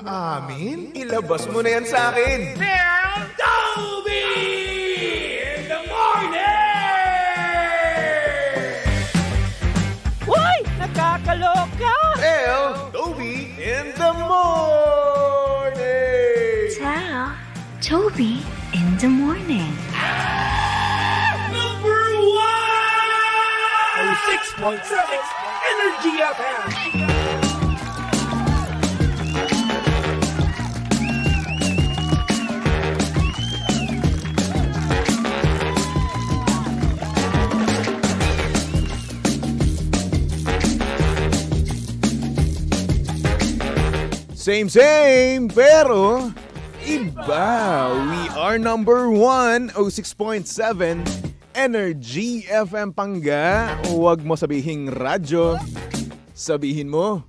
maamin? Ilabas mo na yan sa akin. Toby in the morning! Uy! Nakakaloka! Toby in the morning! Tao, Toby in the morning. Number 1! 6.7 Energy FM! Same, pero iba. We are number 1, 06.7 Energy FM Pangga. Huwag mo sabihing radyo. Sabihin mo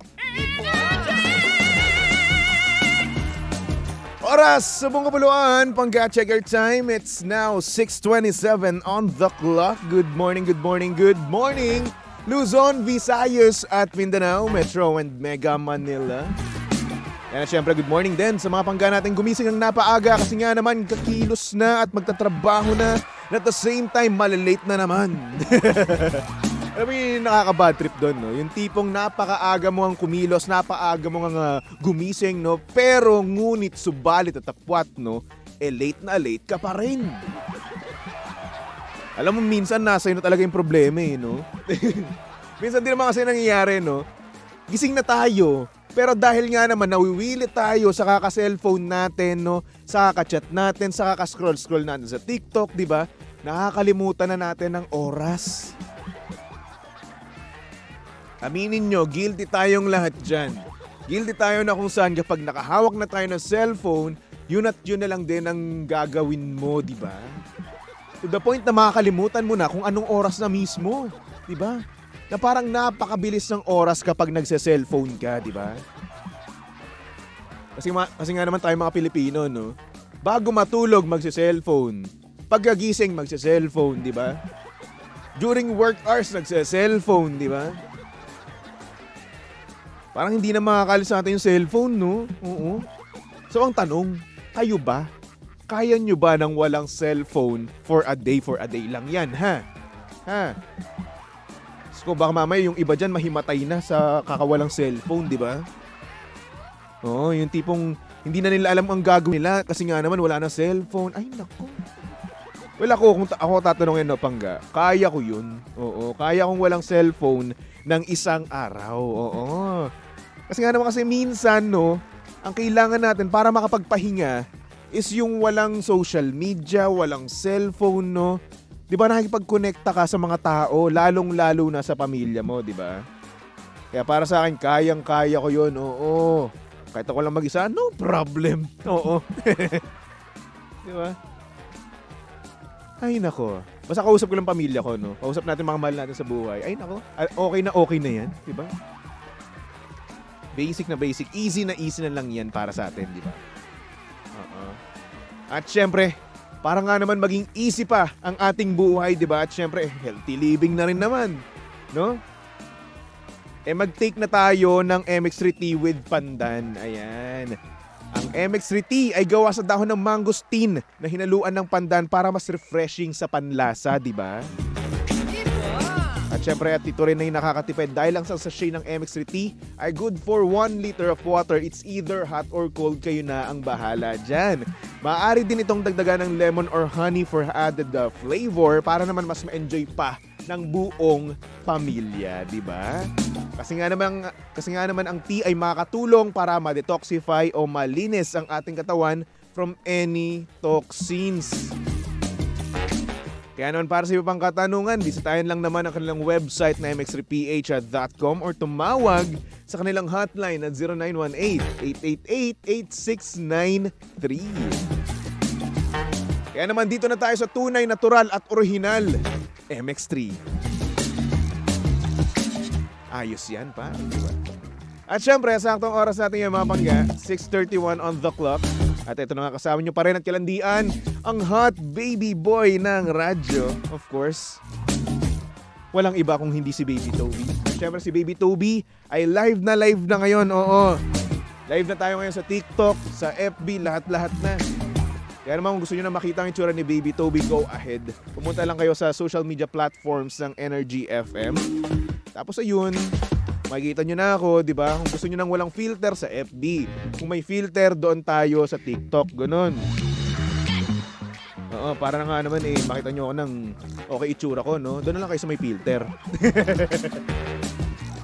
oras sa buong kapuluan. Pangga, check your time. It's now 6:27 on the clock. Good morning, good morning, good morning, Luzon, Visayas at Mindanao, Metro and Mega Manila. Kaya syempre, good morning din sa mga pangga natin gumising ng napaaga kasi nga naman kakilos na at magtatrabaho na at the same time malilate na naman. Alam mo yung nakaka-bad trip doon, no? Yung tipong napakaaga mo ang kumilos, napaaga mo ang gumising, no? Pero ngunit subalit at tapwat, no? Late na late ka pa rin. Alam mo, minsan nasa na talaga yung problema, no? Minsan din naman kasi nangyayari, no? Gising na tayo. Pero dahil nga naman nawiwili tayo sa kaka-cellphone natin, no? Sa kaka-chat natin, sa kaka-scroll natin sa TikTok, di ba? Nakakalimutan na natin ng oras. Aminin nyo, guilty tayong lahat dyan. Guilty tayo na kung saan kapag nakahawak na tayo ng cellphone, yun at yun na lang din ang gagawin mo, di ba? To the point na makakalimutan mo na kung anong oras na mismo, di ba? Na parang napakabilis ng oras kapag nagse-cellphone ka, di ba? Kasi nga naman tayo mga Pilipino, no? Bago matulog, magse-cellphone. Pagkagising, magse-cellphone, di ba? During work hours, nagse-cellphone, di ba? Parang hindi na makakalis sa atin yung cellphone, no? Oo. So ang tanong, kayo ba? Kaya nyo ba nang walang cellphone for a day lang yan, ha? Ha? So baka mamaya yung iba dyan mahimatay na sa kakawalang cellphone, di ba? Oo, yung tipong hindi na nila alam ang gagawin nila kasi nga naman wala na cellphone. Ay, naku. Well, kung ako tatanungin, no, Pangga, kaya ko yun. Oo, kaya kong walang cellphone ng isang araw. Oo. Kasi nga naman kasi minsan, no, ang kailangan natin para makapagpahinga is yung walang social media, walang cellphone, no? Di ba nakikipag-connecta ka sa mga tao, lalong-lalo na sa pamilya mo, di ba? Kaya para sa akin, kayang-kaya ko yun, oo. Kahit ako lang mag-isa, no problem. Oo. Di ba? Ay, nako. Basta kausap ko lang pamilya ko, no? Kausap natin mga mahal natin sa buhay. Ay, nako. Okay na yan, di ba? Basic na basic. Easy na lang yan para sa atin, di ba? Oo. At syempre, para nga naman maging easy pa ang ating buhay, di ba? At syempre, healthy living na rin naman, no? Mag-take na tayo ng MX3 tea with pandan. Ayan. Ang MX3 tea ay gawa sa dahon ng mangosteen na hinaluan ng pandan para mas refreshing sa panlasa, di ba? At syempre, at ito rin ay nakakatipid dahil ang sachet ng MX3 tea ay good for 1 liter of water. It's either hot or cold, kayo na ang bahala dyan. Maaari din itong dagdagan ng lemon or honey for added flavor para naman mas ma-enjoy pa ng buong pamilya, di ba? Kasi nga naman ang tea ay makakatulong para ma-detoxify o malinis ang ating katawan from any toxins. Kaya naman para sa iba pang katanungan, bisitahin lang naman ang kanilang website na mx3ph.com or tumawag sa kanilang hotline at 0918-888-8693. Kaya naman dito na tayo sa tunay, natural at orihinal MX3. Ayos yan pa, di ba? At syempre, saktong oras natin yung mga pangga, 6:31 on the clock. At ito na nga kasama nyo pa rin at kalandian, ang hot baby boy ng radyo, of course. Walang iba kung hindi si Baby Toby. At syempre si Baby Toby ay live na ngayon, oo. Live na tayo ngayon sa TikTok, sa FB, lahat-lahat na. Kaya naman kung gusto nyo na makita ang itsura ni Baby Toby, go ahead. Pumunta lang kayo sa social media platforms ng Energy FM. Tapos ayun, makikita nyo na ako, di ba? Kung gusto nyo nang walang filter sa FB. Kung may filter, doon tayo sa TikTok. Ganun. Oo, para na nga naman makita nyo ako ng okay itsura ko, no? Doon na lang kayo sa may filter.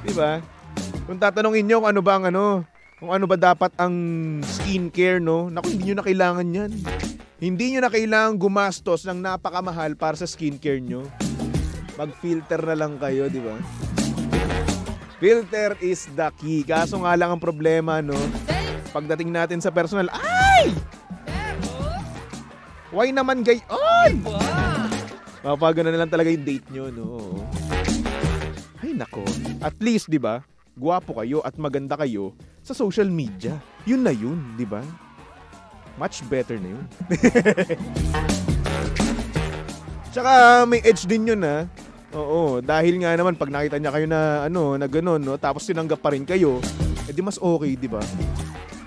Di ba? Kung tatanungin nyo kung ano ba dapat ang skincare, no? Naku, hindi nyo na kailangan yan. Hindi nyo na kailangan gumastos ng napakamahal para sa skincare nyo. Mag-filter na lang kayo, di ba? Filter is the key. Kaso nga lang ang problema, no? Pagdating natin sa personal, ay! Why naman gayon? Mapagano na lang talaga yung date nyo, no? Ay, nako. At least, di ba? Gwapo kayo at maganda kayo sa social media. Yun na yun, di ba? Much better na yun. Tsaka may edge din yun, ha? Oo, dahil nga naman pag nakita niya kayo na na gano'n, no, tapos tinanggap pa rin kayo, edi mas okay, di ba?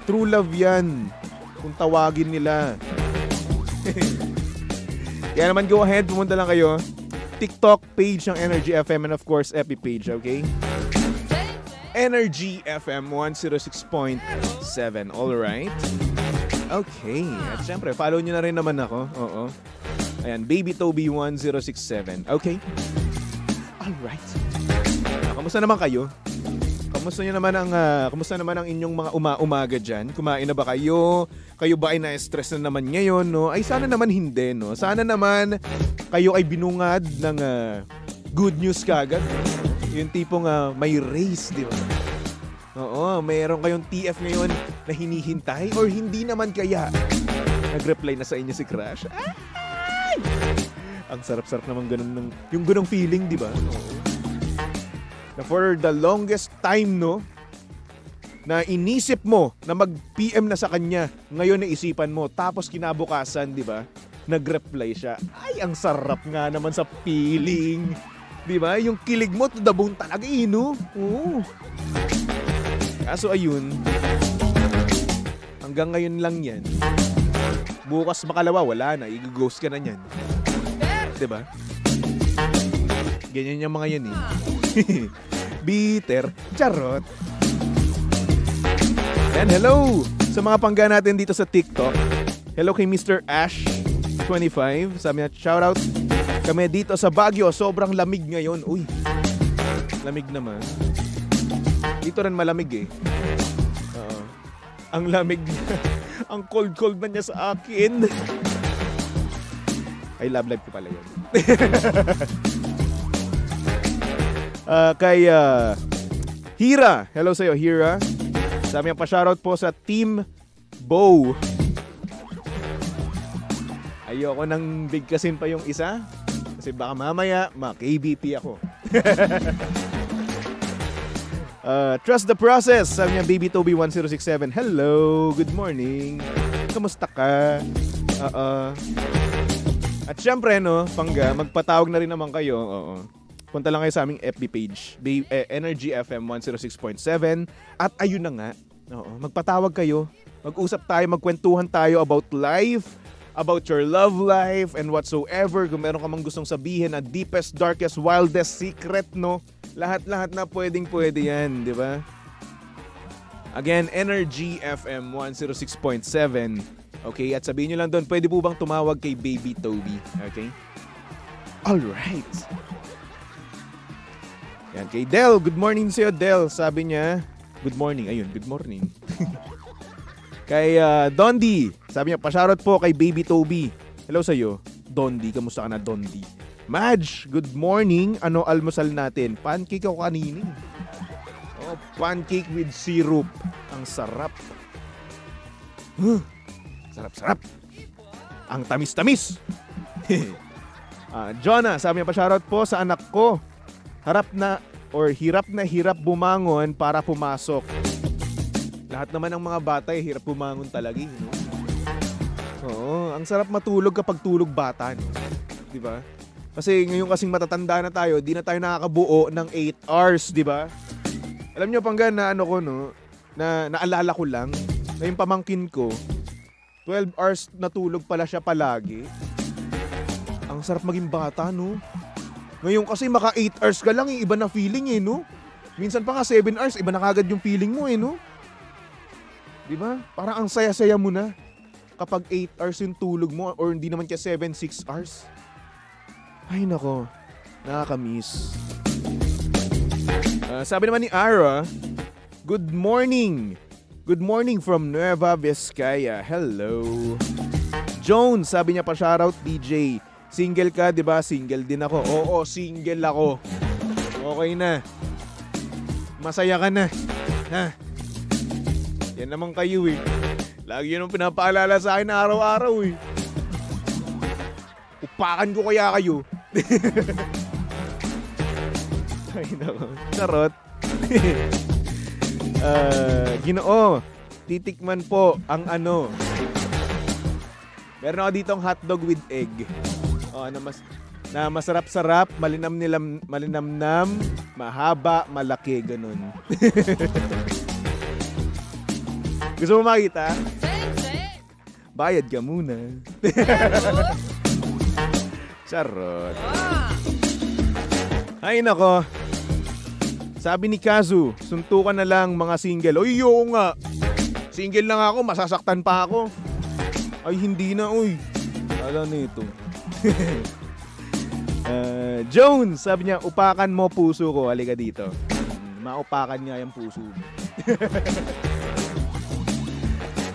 True love yan. Kung tawagin nila. Kaya naman go ahead, pumunta lang kayo. TikTok page ng Energy FM and of course FB page, okay? Energy FM 106.7. Alright? Okay. At syempre, follow nyo na rin naman ako. Oo. Ayan, Baby Toby 1067. Okay? Alright. Kamusta naman kayo? Kamusta naman ang inyong mga umaga dyan? Kumain na ba kayo? Kayo ba ay na-stress na naman ngayon, no? Ay sana naman hindi, no? Sana naman kayo ay binungad ng good news kagad. Yung tipong may race, di ba? Oo, mayroon kayong TF ngayon na hinihintay or hindi naman kaya nag-reply na sa inyo si Crush. Ay! Ang sarap-sarap naman ganun yung ganung feeling, di ba? Oo. Na for the longest time, no, na inisip mo na mag-PM na sa kanya, ngayon naisipan mo, tapos kinabukasan, di ba? Nag-reply siya. Ay, ang sarap nga naman sa feeling. Di ba? Yung kilig mo to the bone talaga, no? Oo. Kaso ayun, hanggang ngayon lang yan. Bukas makalawa, wala na. I-ghost ka na yan. Di ba? Ganyan yung mga yan eh. Bitter. Charot. And hello sa mga pangga natin dito sa TikTok. Hello kay Mr. Ash 25. Sabi niya, shoutout. Kami dito sa Baguio, sobrang lamig ngayon. Uy, lamig naman. Dito rin malamig eh. Ang lamig niya. Ang cold na niya sa akin. Ay, love life ko pala yun. Kay Hira. Hello sa'yo, Hira. Sabi niya, pa-shoutout po sa Team Bow. Ayoko nang bigkasin pa yung isa. Kasi baka mamaya, ma-KBP ako. Trust the process. Sabi niya, Baby Toby 1067. Hello, good morning. Kamusta ka? At syempre, no, pangga, magpatawag na rin naman kayo. Oo. Punta lang kayo sa aming FB page, Energy FM 106.7. At ayun na nga, oo, magpatawag kayo. Mag-usap tayo, magkwentuhan tayo about life, about your love life and whatsoever. Kung meron ka mang gustong sabihin na deepest, darkest, wildest secret, no? Lahat-lahat na pwedeng-pwede yan, di ba? Again, Energy FM 106.7. Okay, at sabihin nyo lang doon, pwede po bang tumawag kay Baby Toby? Okay? Alright. Yan, kay Del. Good morning sa'yo, Del. Sabi niya, good morning. Ayun, good morning. Kay Dondi, sabi niya, pa-shoutout po kay Baby Toby. Hello sa'yo, Dondi. Kamusta ka na, Dondi? Madge, good morning. Ano almusal natin? Pancake ako kaninin. Oh, pancake with syrup. Ang sarap. Sarap-sarap. Ang tamis-tamis. Jonah, sabi niya, pa-shoutout po sa anak ko. Hirap na hirap bumangon para pumasok. Lahat naman ng mga bata hirap bumangon talaga, no? Oo, ang sarap matulog kapag tulog bata, no? 'Di ba? Kasi ngayon kasing matatanda na tayo, di na tayo nakakabuo ng 8 hours, 'di ba? Alam niyo pangga na ano ko, no? na naalala ko lang na yung pamangkin ko, 12 hours natulog pala siya palagi. Ang sarap maging bata, no? Ngayon kasi maka 8 hours ka lang, iba na feeling eh, no? Minsan pa nga 7 hours, iba na kagad yung feeling mo eh, no? Di ba? Parang ang saya-saya mo na kapag 8 hours yung tulog mo or hindi naman kaya 7, 6 hours. Ay nako, nakaka-miss. Sabi naman ni Ara, good morning. Good morning from Nueva Vizcaya. Hello. Jones, sabi niya pa shoutout DJ. Single ka, di ba? Single din ako. Oo, single ako. Okay na. Masaya ka na. Ha? Yan naman kayo eh. Lagi yun ang pinapaalala sa akin na araw-araw eh. Upakan ko kaya kayo. Ay nako. Charot. Ginoo, titikman po ang ano. Meron ako ditong hotdog with egg. Oh, na masarap-sarap, malinamnam, mahaba, malaki, ganun. Gusto mo makita? Bayad ka muna. Charot. Ay nako. Sabi ni Kazu, suntukan na lang mga single. Uy, oo nga. Single lang ako, masasaktan pa ako. Ay, hindi na, uy. Alam nito. Jones, sabi niya, upakan mo puso ko. Halika dito. Maupakan nga yung puso mo.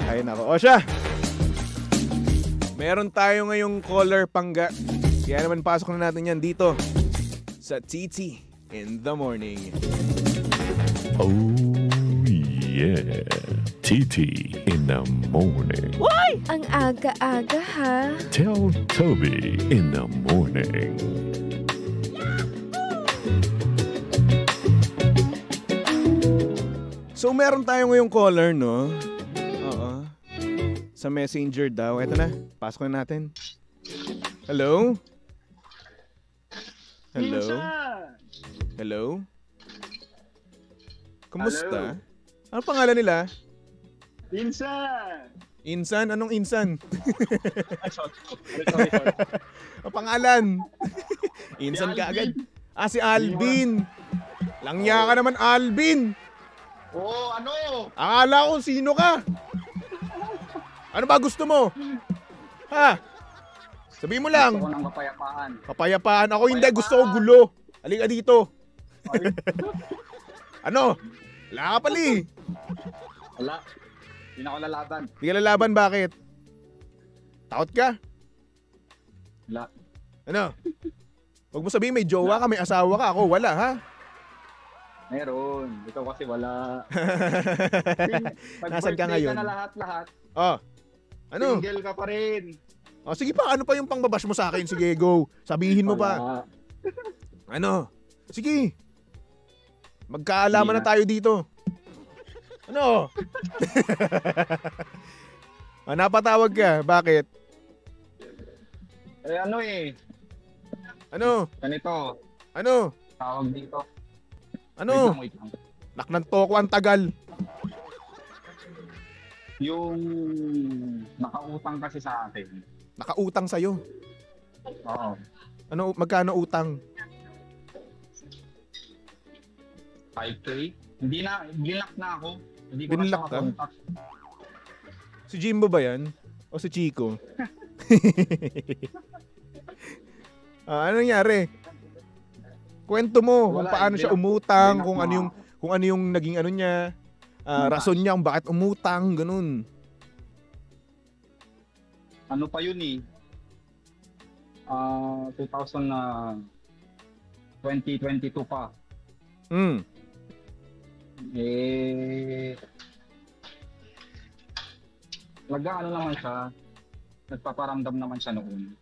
Ay, nako. O siya. Meron tayo ngayong caller pangga. Kaya naman pasok na natin yan dito sa TT in the morning. Oh yeah, TT in the morning. Why? Ang aga-aga ha. Tell Toby in the morning. So meron tayo ngayong caller, no? Oo. Sa messenger daw. Eto na, pasok na natin. Hello? Hello? Hello? Kumusta? Ano pangalan nila? Insan! Insan? Anong Insan? Sorry. Ang pangalan? Insan ka agad. Ah, si Alvin. Langya ka naman, Alvin. Oo, ano? Akala ko sino ka. Ano ba gusto mo? Ha? Sabihin mo lang. Gusto ko ng kapayapaan. Kapayapaan. Ako hindi. Gusto ko gulo. Halika dito. Ano? Wala ka pali. Wala. Hindi na ako lalaban. Hindi ka lalaban, bakit? Takot ka? Wala. Ano? Huwag mo sabihin may jowa ka, may asawa ka. Ako wala, ha? Meron. Ikaw kasi wala. Nasaan ka ngayon? Pag-birthday ka na lahat-lahat. Oh. Ano? Single ka pa rin. Oh, sige pa, ano pa yung pangbabash mo sa akin? Sige, go. Sabihin mo pa. Wala. Ano? Sige. Magkaalaman na tayo dito. Ano? Napatawag ka. Bakit? Eh ano eh. Ano? Ganito. Ano? Tawag dito. Ano? Wait lang. Naknanto ko ang tagal. Yung nakautang kasi sa akin. Nakautang sa'yo. Oo. Ano, magkano utang? 5K. Hindi na, binlock na ako. Hindi ko Binlock na siya ka? makontak. Si Jimbo ba yan? O si Chico? Ano nangyari? Kwento mo kung Wala, paano siya binlock- umutang, binlock kung mo ano yung ako. kung ano yung naging ano niya, rason niya kung bakit umutang, ganun. Ano pa yun eh. 2022 pa. Eh, nag-ano naman siya, nagpaparamdam naman siya noon.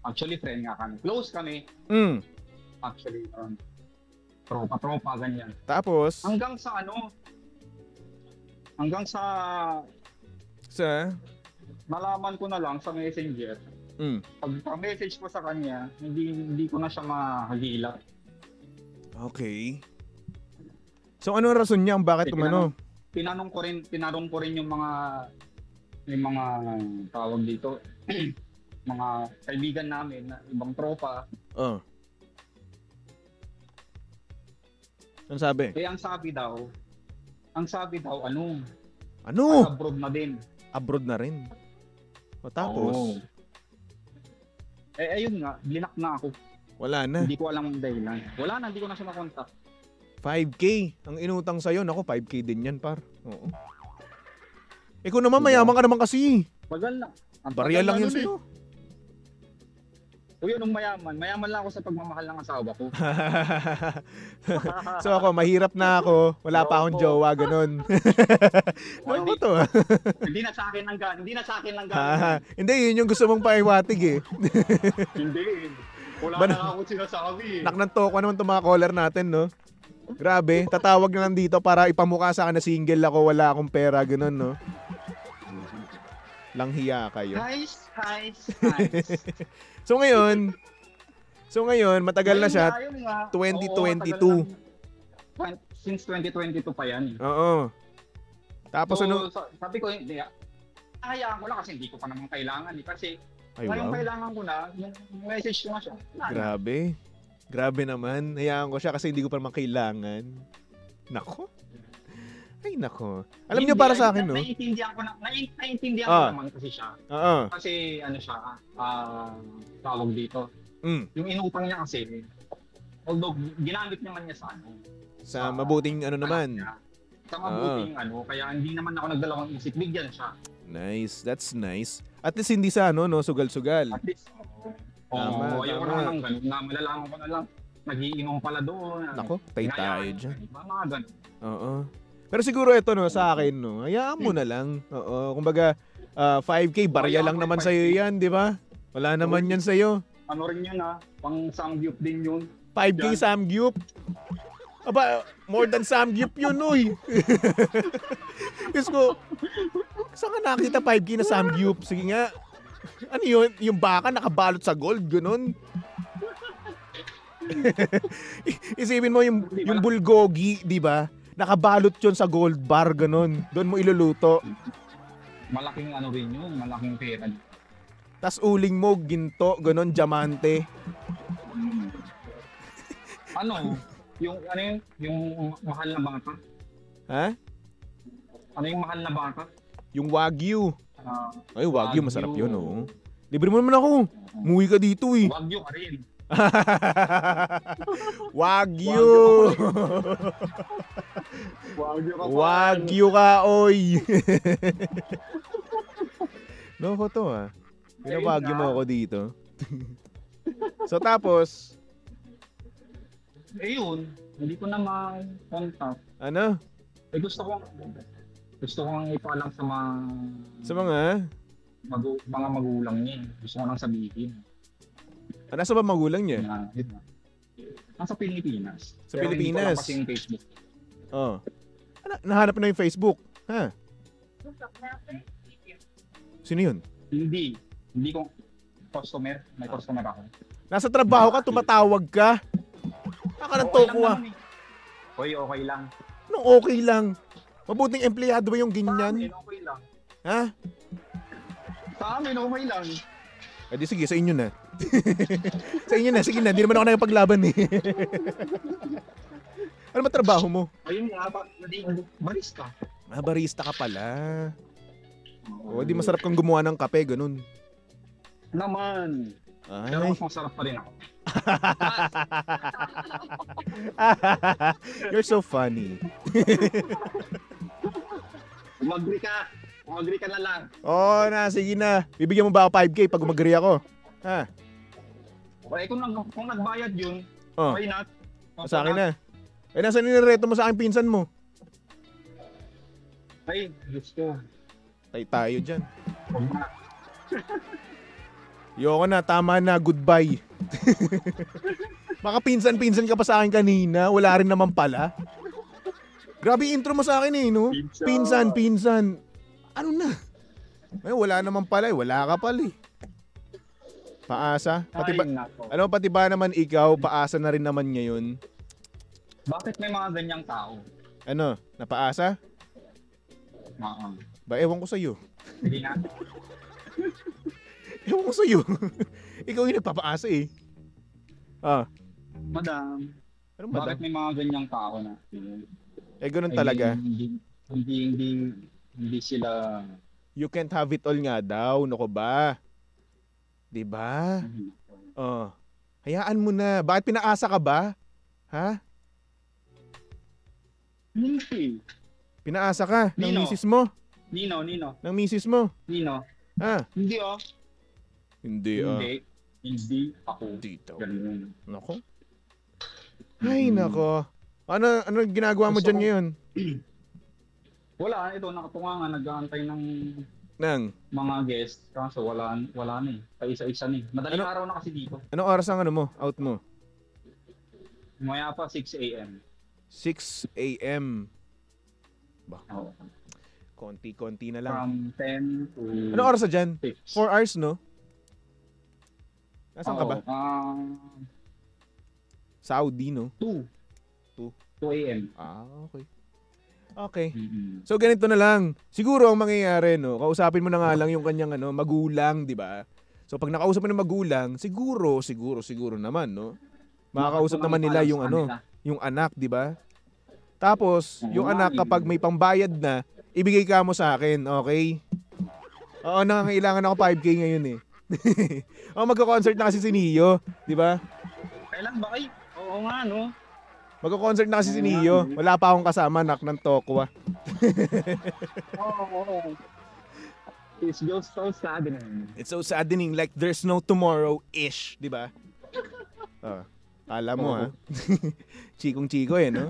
Actually, friend nga kami. Close kami. Actually, tropa-tropa, ganyan. Tapos, Hanggang sa nalaman ko na lang sa messenger. Pag-message ko sa kanya, hindi ko na siya mahagilap. Okay. So, ano ang rason niya kung bakit Sige umano? tinanong ko rin yung mga tawag dito, mga kaibigan namin na ibang tropa. Ano sabi? Eh, ang sabi daw, Ano? abroad na din. Abroad na rin. O tapos? Oo. Eh, ayun nga, blinak na ako. Wala na. Hindi ko alam ang dahilan. Wala na, hindi ko na siya makontak. 5K. Ang inutang sa'yo, nako 5K din yan, par. Oo. Ikaw naman, mayaman ka naman kasi. Bagal na. Ang Barya tagal lang na yun nun sa'yo. Uy, anong mayaman? Mayaman lang ako sa pagmamahal ng asawa ko. So ako, mahirap na ako. Wala pa akong jowa, ganun. Ano ba to? Hindi na sa akin lang Hindi, yun yung gusto mong paiwatig eh. Hindi. Wala Ban- na ako sinasabi. Naknanto ko naman itong mga caller natin, no? Grabe, tatawag na lang dito para ipamukha sa akin na single ako, wala akong pera, ganun, no? Langhiya kayo. Guys. So ngayon, matagal na siya. Ayun nga. 2022. Oo, matagal na. Since 2022 pa yan. Oo. Tapos So, ano? sabi ko, hindi. Hayaan ko lang kasi hindi ko pa naman kailangan. Kasi Ay, ngayong wow. kailangan ko na, yung message ko na siya. Grabe. Grabe naman. Hayaan ko siya kasi hindi ko pa naman kailangan. Nako. Ay, nako. Alam niyo para sa akin, no? Naiintindihan ko naman kasi siya. Oo. Kasi ano siya, tawag dito. Yung inutang niya kasi, although ginamit naman niya sa ano. Sa mabuting ano naman. Sa mabuting ano, kaya hindi naman ako nagdalawang isip, bigyan siya. Nice. That's nice. At least hindi sa ano, no? Sugal-sugal. At least, Tama, ayoko tama. na lang ganun, na malalaman ko na lang, nagiinom pala doon. Nako, tayo dyan. Mga ganun. Oo. Pero siguro ito, no, sa akin, no, hayaan mo na lang. Oo. Kumbaga, 5K, barya lang naman sa'yo yan, di ba? Wala naman yan sa'yo. Ano rin yun pang samgyup din yun. 5K Yan. Samgyup. Aba, more than Samgyup yun, uy. Diyos ko, saan ka nakita 5K na Samgyup? Sige nga. Ano yun? Yung baka nakabalot sa gold, ganun. Isipin mo yung bulgogi, di ba? Nakabalot yun sa gold bar, ganun. Doon mo iluluto. Malaking ano rin yun, malaking pera. Tas uling mo, ginto, ganun, diamante. Ano? Yung mahal na baka? Ha? Ano yung mahal na baka? Yung Wagyu. Ay, Wagyu, Wagyu. masarap yun, oh. Libre mo naman ako. Muwi ka dito, eh. Wagyu ka rin. Wagyu. Wagyu ka pa. Wagyu ka, oy. Loko to, Pinawagyu mo ako dito. So, tapos, Yun, hindi ko na ma-contact. ano? Gusto kong ipaalam sa mga Sa mga, mga magulang niya. Gusto ko nang sabihin. nasa ba magulang niya? Na, yun na. Nasa Pilipinas. Sa Pero hindi ko lang Pilipinas? kasi yung Facebook. Oh. Nahanap na yung Facebook. Ha? Sino yun? Hindi ko customer. May customer ako. Nasa trabaho ka, tumatawag ka. Aka ng toko, naman eh. Hoy, okay lang. Anong okay lang? Mabuting empleyado ba yung Sa ganyan? amin, okay lang. Ha? Sa amin, okay lang. Di sige, sa inyo na. Sa inyo na, sige na. Di naman ako nakipaglaban eh. Ano ba trabaho mo? Ayun nga, barista. Barista ka pala. O, di masarap kang gumawa ng kape, ganun. Naman. Pero Ay. mas masarap pa rin ako. You're so funny. Umagri ka na lang. Oo na, sige na. Bibigyan mo ba ako 5K pag umagri ako? Ha? Okay, kung nagbayad yun, Oh, why not? sa akin na. Ay, nasa nireto mo sa akin pinsan mo? Ay, gusto. Tayo dyan. Yoko na, tama na, goodbye. Baka pinsan-pinsan ka pa sa akin kanina, wala rin naman pala. Grabe intro mo sa akin eh, no? Pinsan. Ano na? Ay, wala naman pala eh, wala ka pala eh. Paasa? Pati ba, Ay, nako. alam mo, pati ba naman ikaw, paasa na rin naman ngayon? Bakit may mga ganyang tao? Ano, napaasa? Ba, ewan ko sa'yo. Sige nga. Ewan ko sa'yo. Ikaw yung nagpapaasa eh. Madam, Anong madam? bakit may mga ganyang tao na? Ganun I talaga. mean, hindi sila... You can't have it all nga daw. Nako ba? Diba? Hayaan mo na. Bakit pinaasa ka ba? Ha? Hindi. Pinaasa ka ng Nino. misis mo? Nino. Ng misis mo? Nino. Ha? Hindi oh. Hindi Hindi ako. Dito. Ganun. Nako. Ay, nako. Ano ginagawa mo dyan ngayon? Wala, ito nakatunga nga, nag-aantay ng mga guests. Kaso wala na eh. Paisa-isa na eh. Madaling araw na kasi dito. Anong oras ang out mo? Maya pa 6 a.m. 6 a.m. Ba, Oo. konti-konti na lang. From 10 to Anong oras na dyan? 6. 4 hours, no? Nasaan ka ba? Saudi, no? 2 a.m. Okay. Okay. Mm-hmm. So ganito na lang. Siguro ang mangyayari, no, kausapin mo na nga lang yung kanyang magulang, 'di ba? So pag nakausap mo ng magulang, siguro naman, no. Makakausap naman nila yung yung anak, 'di ba? Tapos, yung anak kapag may pambayad na, ibigay ka mo sa akin, okay? Oo, nangangailangan ako 5K ngayon eh. Magko-concert na kasi si Neo, 'di ba? Kailan ba Oo nga, no? Magko-concert na kasi si Neo. Wala pa akong kasama, nak ng Tokwa. Oo. It's just so saddening. It's so saddening, like there's no tomorrow-ish, di ba? Kala mo, ha? Chikong-chiko no?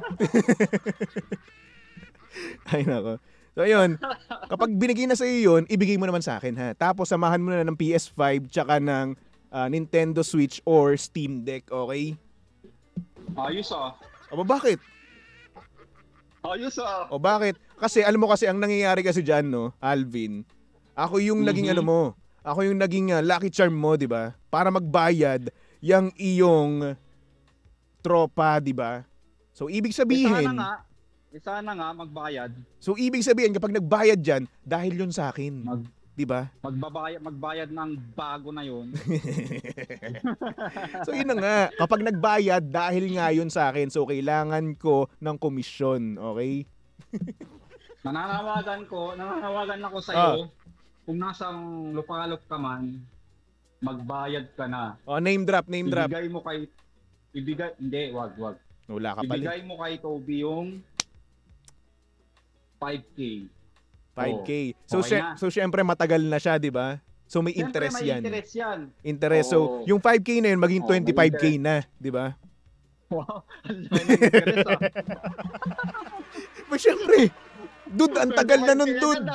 Ay, nako. So, ayun. Kapag binigay na sa iyo yun, ibigay mo naman sa akin, ha? Tapos, samahan mo na ng PS5 tsaka ng Nintendo Switch or Steam Deck, okay? Ayos Aba, bakit? Ayos O bakit? Kasi alam mo kasi ang nangyayari kasi diyan, no, Alvin. Ako yung naging ako yung naging lucky charm mo, 'di ba? Para magbayad yang iyong tropa, 'di ba? So ibig sabihin, sana nga magbayad. So ibig sabihin kapag nagbayad diyan, dahil 'yun sa akin. 'Di ba? Magbayad ng bago na 'yon. So yun na nga, kapag nagbayad dahil nga yun sa akin, so kailangan ko ng komisyon, okay? Nananawagan ako sa iyo. Kung nasang lupalop ka man, magbayad ka na. Name drop. Ibigay mo kay wag. Wala ka pala. Ibigay mo kay Toby yung 5K. 5K. Okay So syempre matagal na siya, 'di ba? So may interest yan. Interest yan. Interest. So yung 5K na yun maging 25K na, 'di ba? Wow. Interest But syempre, dude, ang tagal na nun, dude.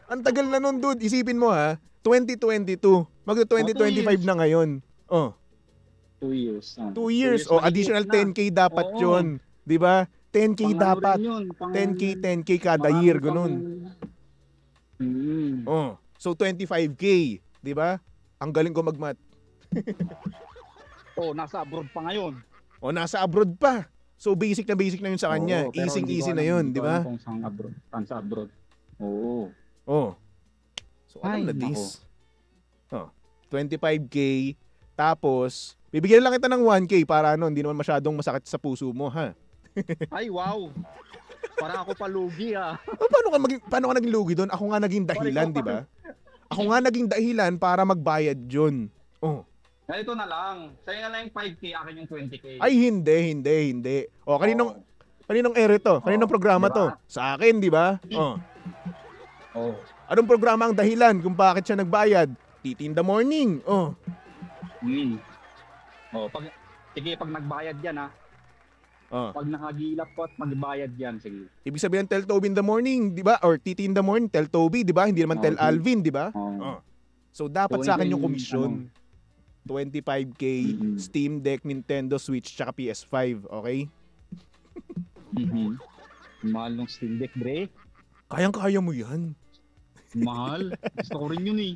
Ang tagal na nun, dude. Isipin mo, ha? 2022. Magto-2025 na ngayon. 2 years. 2 years. Additional 10K dapat yun. 'Di ba? 10K dapat. 10K kada year, ganun. So 25K, 'di ba? Ang galing ko magmat. Nasa abroad pa ngayon. Nasa abroad pa. So basic na 'yun sa kanya. Easy na 'yun, 'di ba? Kung sa abroad. Oo. So alam na this. 25K tapos bibigyan lang kita ng 1K para hindi naman masyadong masakit sa puso mo, ha? Ay, wow. Para ako palugi, Paano ka naging lugi doon? Ako nga naging dahilan, di ba? Ako nga naging dahilan para magbayad yun. Ganito na lang. Sa'yo na lang yung 5K, akin yung 20K. Ay, hindi. Kaninong ere to? Kaninong programa to? Sa akin, di ba? Anong programa ang dahilan kung bakit siya nagbayad? Titi in the morning. Pag nagbayad yan, pag nakagilap ko at magbayad yan, sige. Ibig sabihin, tell Toby in the morning, di ba? Or Titi in the morning, tell Toby, di ba? Hindi naman tell Alvin, di ba? So, dapat sa akin yung komisyon. 25K, Steam Deck, Nintendo Switch, tsaka PS5, okay? Mahal ng Steam Deck, Dre. Kayang-kaya mo yan. Mahal. Gusto ko rin yun eh.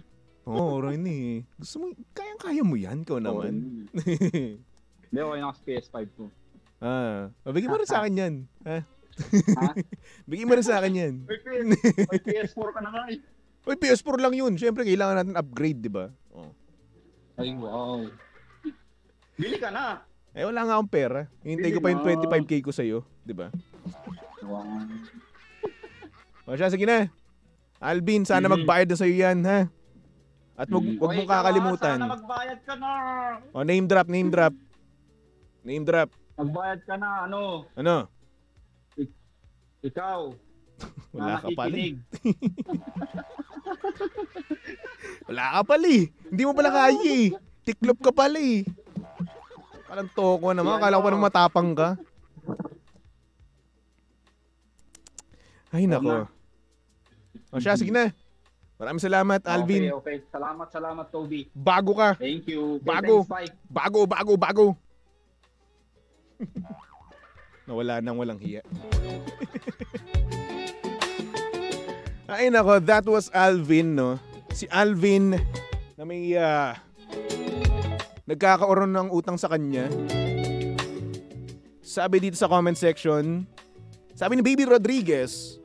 Rin eh. Gusto mo, kayang-kaya mo yan, ikaw naman. Hindi, okay na kasi PS5 ko. Mabigyan mo rin sa akin yan. Ha? Bigyan mo rin sa akin yan. May PS4 ka na nga eh. Uy, PS4 lang yun. Siyempre, kailangan natin upgrade, di ba? Oh. Ay, wow. Bili ka na. Eh, wala nga akong pera. Hintay ko pa yung 25k ko sa'yo, di ba? Wow. O siya, sige na. Alvin, sana magbayad na sa'yo yan, ha? At wag mong kakalimutan. Sana magbayad ka na. O, name drop. Name drop. Magbayad ka na, ano? Ano? Ikaw. Wala ka pala. Nakikinig. Wala ka pala eh. Hindi mo pala kaya eh. Tiklop ka pala eh. Parang toko naman. Akala ko pa nang matapang ka. Ay, nako. O siya, sige na. Maraming salamat, Alvin. Okay. Salamat, Toby. Bago ka. Thank you. Bago. Thanks, Bago. Nawala nang walang hiya. Ay, nako. That was Alvin, no? Si Alvin na may nagkakaroon ng utang sa kanya. Sabi dito sa comment section, sabi ni Baby Rodriguez,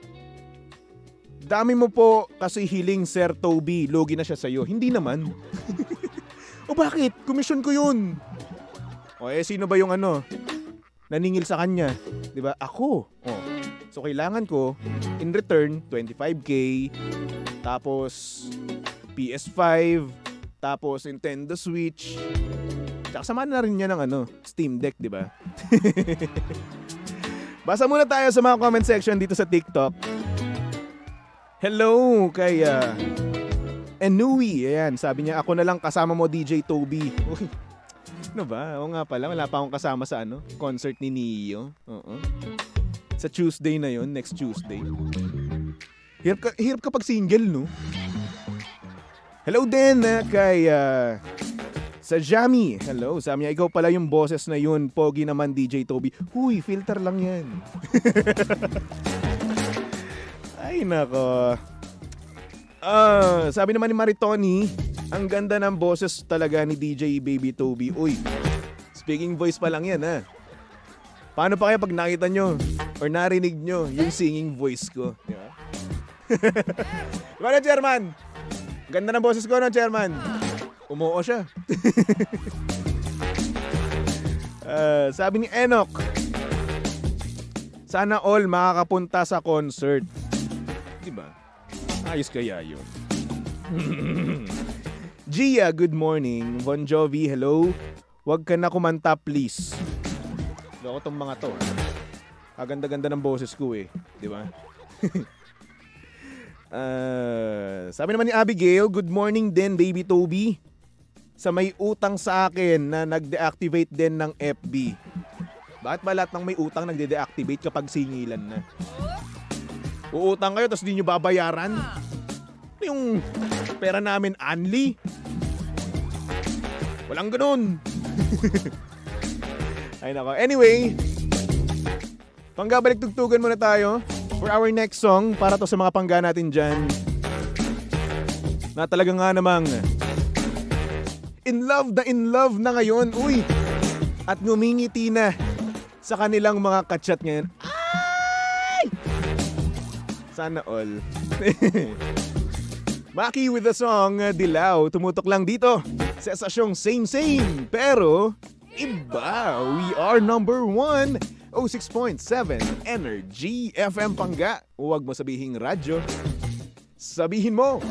dami mo po kasi hiling, Sir Toby. Logi na siya sa'yo. Hindi naman. O bakit? Komisyon ko yun. O sino ba yung naningil sa kanya? Diba? Ako. So kailangan ko, in return, 25k. Tapos, PS5. Tapos, Nintendo Switch. Tsaka samahan na rin niya ng Steam Deck, diba? Basa muna tayo sa mga comment section dito sa TikTok. Hello kay Enui. Ayan, sabi niya, ako na lang kasama mo, DJ Toby. Uy, ano ba? Oo nga pala, wala pa akong kasama sa concert ni Neo. Sa Tuesday na yon, next Tuesday. Hirap kapag single, no? Hello din kay sa Jamie. Hello, sabi niya, ikaw pala yung boses na yun. Pogi naman, DJ Toby. Huy, filter lang yan. Ay, nako. Sabi naman ni Maritoni, ang ganda ng boses talaga ni DJ Baby Toby. Uy, speaking voice pa lang yan, ha? Paano pa kaya pag nakita nyo or narinig nyo yung singing voice ko? Di ba? Diba na, Chairman? Ganda ng boses ko, no, Chairman? Umuo siya. Sabi ni Enoch, sana all makakapunta sa concert. Diba? Ayos kaya yun. Gia, good morning. Bon Jovi, hello. Huwag ka na kumanta, please. Ako tong mga to. Kaganda-ganda ng boses ko eh. Diba? Sabi naman ni Abigail, good morning din, Baby Toby. Sa may utang sa akin na nag-deactivate din ng FB. Bakit ba lahat ng may utang nagde-deactivate kapag singilan na? Uutang kayo tapos di nyo babayaran? Yung pera namin unli? Walang ganun. Ay nako. Anyway, panggabalik tugtugan muna tayo for our next song para to sa mga pangga natin dyan. Na talaga nga namang in love na ngayon. Uy! At ngumingiti na sa kanilang mga kachat ngayon. Ay! Sana all. Maki with the song Dilaw. Tumutok lang dito sa estasyong same pero iba. We are number 1, 06.7 Energy FM Pangga. Huwag mo sabihing radyo. Sabihin mo